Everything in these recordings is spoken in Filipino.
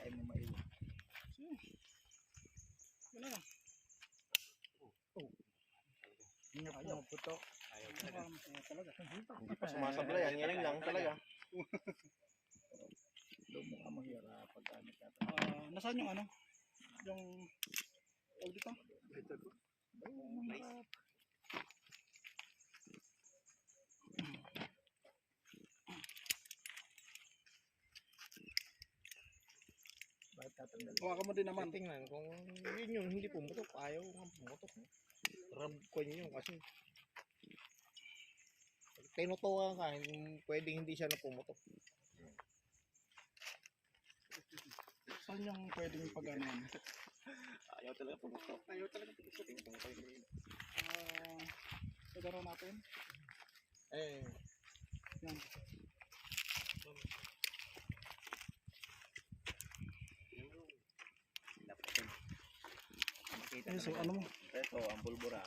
Ayaw mo maiwan. Wala na. Ayaw putok. Ayaw talaga. Hindi pa sumasablay. Yan ngayon lang talaga. Doon mo ka mahirap pag gamit natin. Nasaan yung ano? Yung dito? Bakit tatanggal? Hawakan mo din naman. Tingnan kung yun yung hindi pumutok. Ayaw nga pumutok. Rub ko yun kasi tinutukan ka, pwedeng hindi siya na pumutok. Saan yung pwedeng pag-ano? Ayaw talaga pumutok. Ayaw talaga pumutok. Pagaro natin. Yan. So ano mo? Ito, ang bulbura.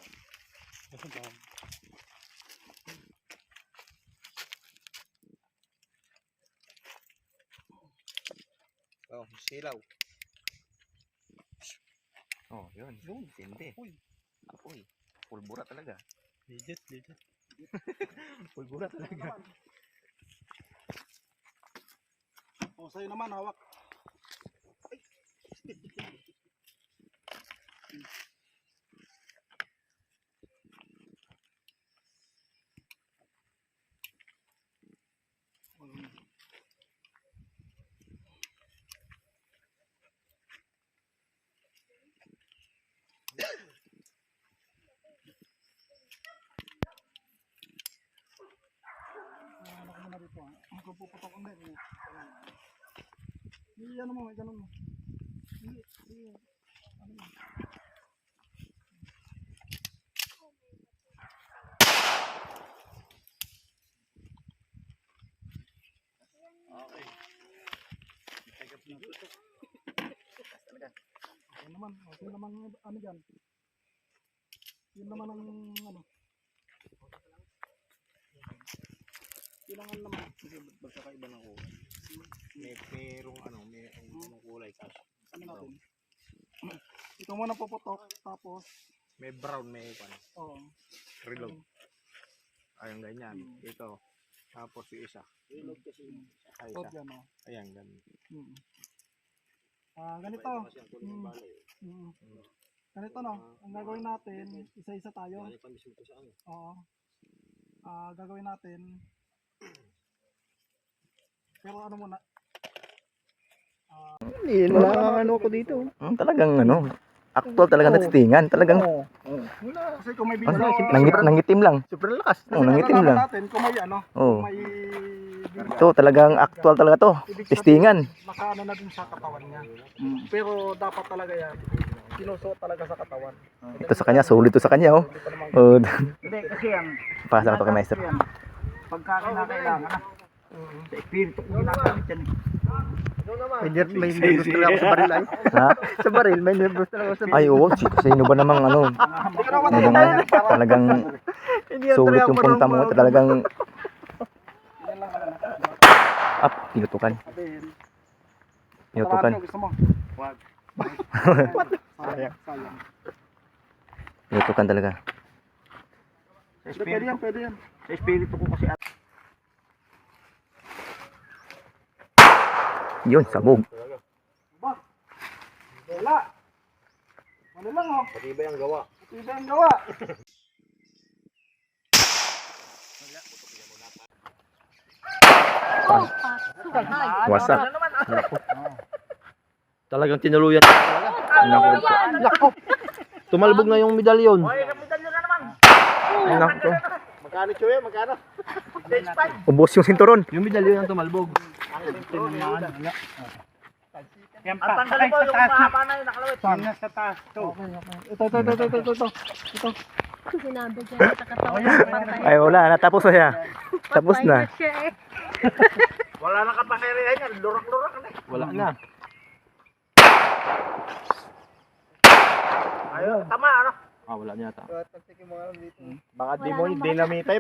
Oh, silaw. Oh, yun. Tindi. Apoy. Pulbura talaga. Legit. Pulbura talaga. O, sa'yo naman, hawak. Ano ko muna dito, magpuputok ko din. Hindi, ano mo, ganun mo. Hindi. Ano mo? Okay. Okay naman ano dyan. Yun naman ang ano. Kailangan naman. Magkakaiba ng kulay. Merong kulay kasi. Ano natin? Ito muna puputok, tapos May brown, may reload. Ayun ganyan. Ito. Tapos yung isa. Reload kasi. Ay, tot isa. yan Ayan, ganun. Ganito. Ganito no, ang gagawin natin, isa-isa tayo. Oo. Gagawin natin. Pero ano muna? Wala ano ko dito. Talagang ano, actual talaga natitingan. Talagang Kasi kung may video, nangitim lang. Super lakas. Nangitim lang. natin kung may ano, Oh. may Ito talagang actual talaga to. Testingan. nakaano na din sa katawan niya. Pero dapat talaga yan, sinusuot talaga sa katawan. Ito sa kanya, sulit to sa kanya oh. Oh. Hindi, kasi yan, Pasa ko to kay maestro. pagka kinakailangan na. Sa espiritu ko ginagamit yan. May nervous talaga ako sa baril ay. Ha? Sa baril, may nervous talaga ako sa baril. Ay, oo. Sino ba namang ano? Talagang sulit yung punta mo. Talagang pinutukan. Pinutukan. Gusto mo? Wag. Sayang. Pinutukan talaga. Pwede yan. Sa espiritu ko kasi Yun, sabog. Wala. Ano lang oh. matibay ang gawa. Ito ang gawa. Wasak. Talagang tinuluyan. Nako. Tumalbog na yung medalyon. Nako. Magkano chuya? Magkano? Ubos yung sinturon. Yung medalyon ang tumalbog. Yan pa. Ang tanggalin mo yung mahaba na yung nakalawit. Sa taas. Ito. Sinabi dyan sa katawan ng patay. Ay, wala na. Tapos na siya. Tapos Patay na. siya eh. Wala na kapangyarihan yan. Lurak-lurak na. Wala na. Ayun, tama ano? Wala niya ta. Baka di mo dinamitay.